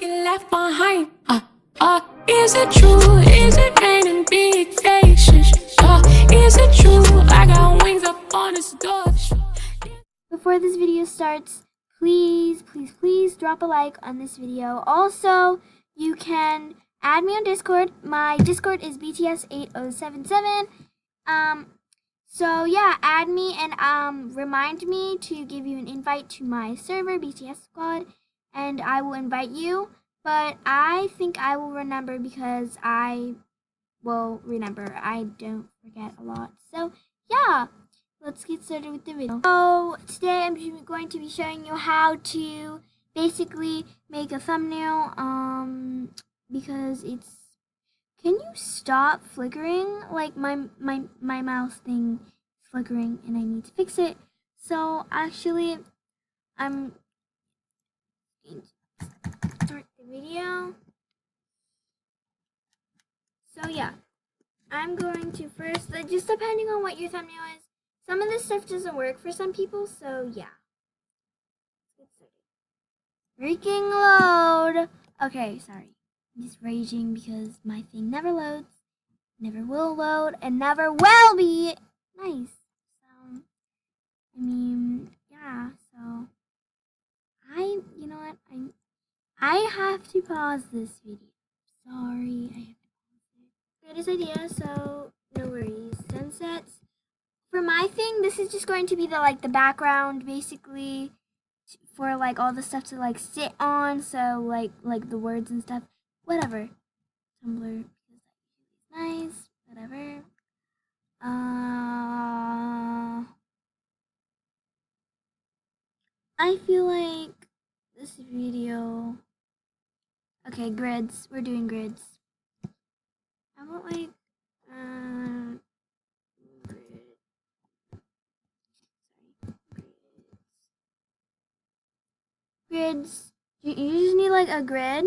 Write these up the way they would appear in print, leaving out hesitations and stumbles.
get left behind. Is it true? Is it raining big faces? Is it true? I got wings up on this door. Before this video starts, please drop a like on this video. Also, you can add me on Discord. My Discord is BTS8077. So yeah, add me and remind me to give you an invite to my server, BTS Squad, and I will invite you. But I think I will remember because I will remember. I don't forget a lot. So yeah, let's get started with the video. So today I'm going to be showing you how to basically make a thumbnail. Because it's. Can you stop flickering? Like my mouse thing is flickering and I need to fix it. So actually, I'm going to start the video. So yeah, I'm going to first, just depending on what your thumbnail is, some of this stuff doesn't work for some people, so yeah. Freaking load! Okay, sorry. I'm just raging because my thing never loads, never will load, and never will be nice. So, I mean, yeah, so, you know what, I have to pause this video. Sorry, I have to pause it. Greatest idea, so no worries. Sunsets. For my thing, this is just going to be the background, basically, for like all the stuff to like sit on. So like the words and stuff, whatever. Tumblr because that's nice. Whatever. I feel like this video. Okay, grids. We're doing grids. I want like grids. You just need like a grid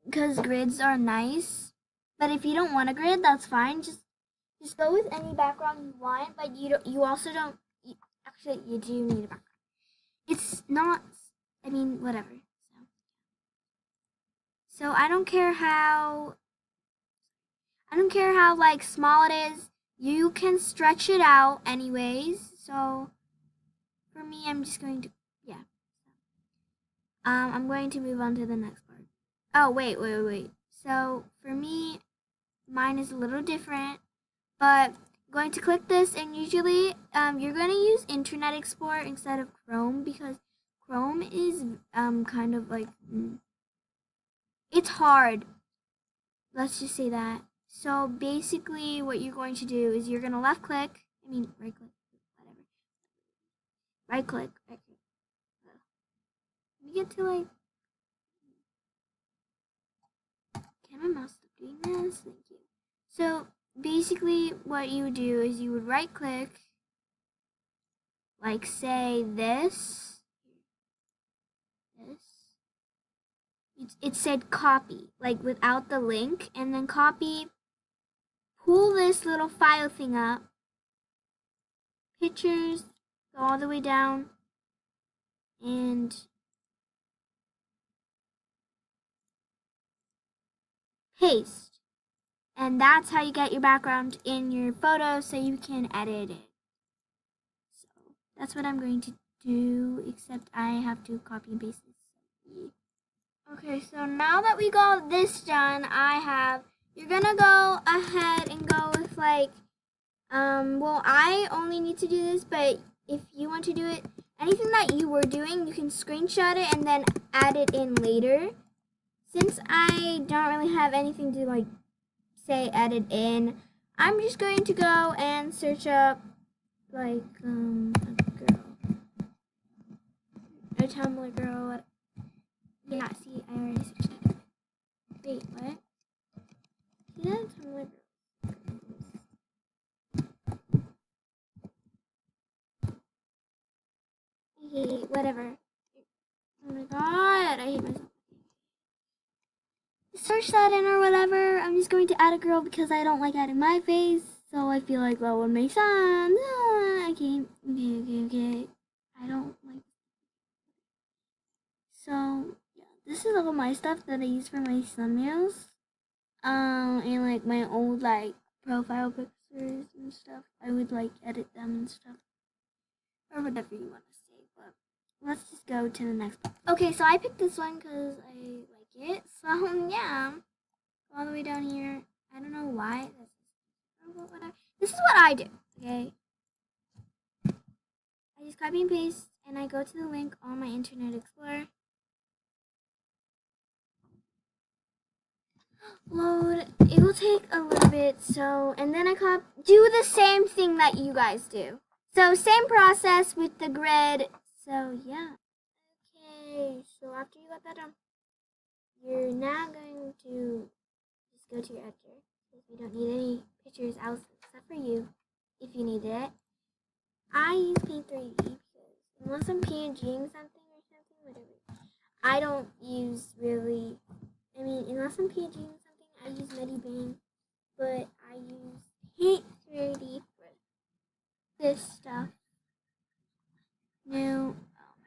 because grids are nice. But if you don't want a grid, that's fine. Just go with any background you want. But you also don't. Actually, you do need a background. It's not. I mean, whatever. So I don't care how. I don't care how like small it is. You can stretch it out anyways. So for me, I'm just going to I'm going to move on to the next part. Oh, wait. So, for me, mine is a little different, but I'm going to click this, and usually, you're going to use Internet Explorer instead of Chrome, because Chrome is, kind of like, it's hard. Let's just say that. So, basically, what you're going to do is you're going to right click, whatever. Right click. Let me get to, like, can my mouse stop doing this? Thank you. So basically what you would do is you would right click, like say this. It said copy, like without the link, and then copy, pull this little file thing up, pictures, go all the way down, and paste. And that's how you get your background in your photo so you can edit it. So that's what I'm going to do, except I have to copy and paste this. Okay, so now that we got this done, you're gonna go ahead and go with like, well, I only need to do this, but if you want to do it, anything that you were doing, you can screenshot it and then add it in later. Since I don't really have anything to like, say edit in, I'm just going to go and search up like, a Tumblr girl. Yeah, see, I already searched it. Wait, what? See that Tumblr girl? I hate whatever. Oh my god, I hate myself. Search that in or whatever. I'm just going to add a girl because I don't like adding my face. So I feel like that would make sense. Okay. I don't like. So, yeah, this is all my stuff that I use for my thumbnails. And like my old like profile pictures and stuff. I would like edit them and stuff. Or whatever you want to say, but let's just go to the next one. Okay, so I picked this one because I like it. So yeah, all the way down here. I don't know why. This is what I do. Okay, I just copy and paste, and I go to the link on my Internet Explorer. Load. It will take a little bit. So, and then I do the same thing that you guys do. So same process with the grid. So yeah. Okay, so after you got that done, you're now going to just go to your editor. Because we don't need any pictures else except for you, if you need it. I use Paint 3D because unless I'm PNGing something or something, whatever. I don't use really, unless I'm PNGing something, I use Medibang. But I use Paint 3D for this stuff. Now, oh my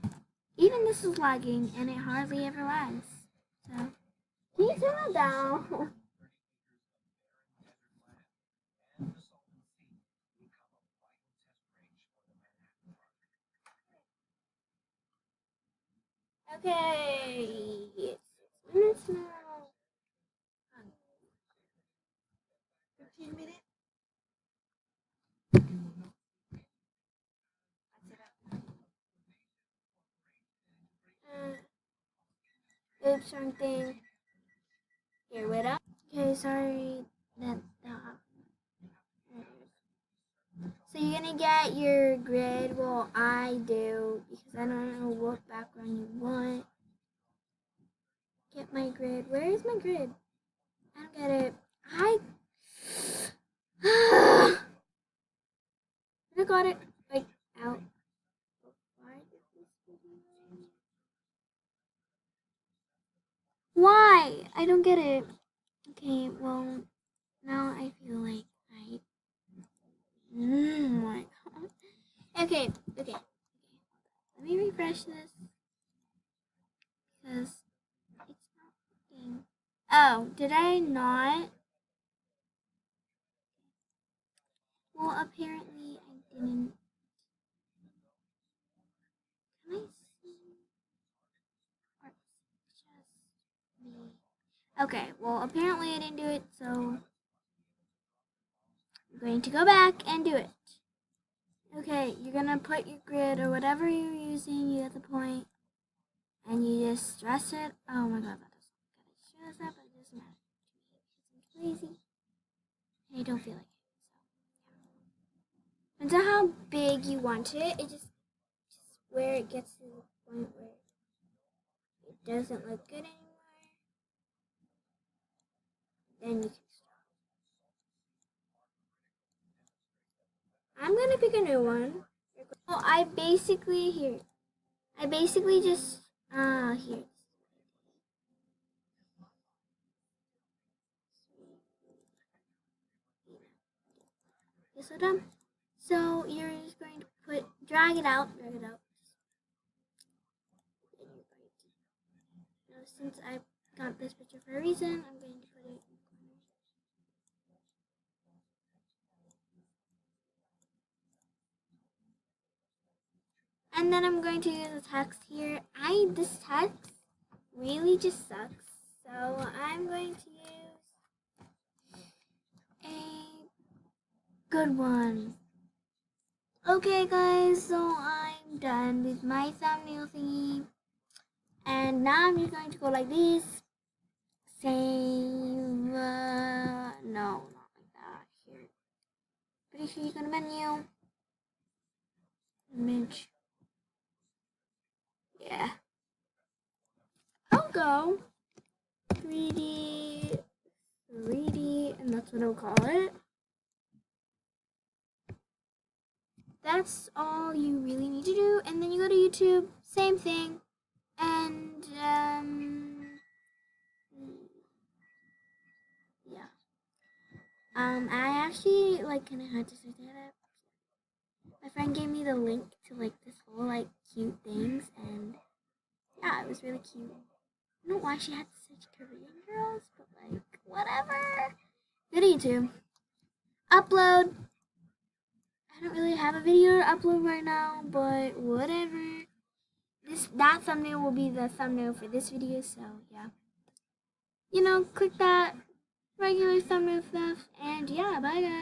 god. Even this is lagging, and it hardly ever lags. So, can you turn that down? Okay, it's 6 minutes now. 15 minutes. Oops, wrong thing. Here, wait up. Okay, sorry. That. So you're gonna get your grid. Well, I do because I don't know what background you want. Get my grid. Where is my grid? I don't get it. I got it like out. Why? I don't get it. Okay, well, now I feel like I. My God. Okay. Let me refresh this because it's not working. Oh, did I not? Well, apparently I didn't. Can I see? Or just me? Okay, well, apparently I didn't do it, so I'm going to go back and do it. Okay, you're gonna put your grid or whatever you're using, you get the point, and you just stress it. Oh my god, that doesn't show us that, but it doesn't matter. It's lazy. I don't feel like it. So, depends on how big you want it. It just where it gets to the point where it doesn't look good anymore, then you can stop. I'm gonna pick a new one. Well, I basically just here. Okay, so done. So you're just going to drag it out. Now, since I got this picture for a reason, I'm going to put it in the corner. And then I'm going to use a text here. This text really just sucks. So I'm going to use a good one. Okay guys, so I'm done with my thumbnail thingy. And now I'm just going to go like this. Save, no, not like that, here. Pretty sure you go to menu. Image. Yeah. I'll go 3D, and that's what I'll call it. That's all you really need to do. And then you go to YouTube, same thing. And, yeah. I actually, kind of had to search that up. My friend gave me the link to, this whole, cute things. And, yeah, it was really cute. I don't know why she had such Korean girls, but like, whatever. Go to YouTube. Upload. I don't really have a video to upload right now, but whatever. That thumbnail will be the thumbnail for this video, so yeah. You know, click that regular thumbnail stuff, and yeah, bye guys.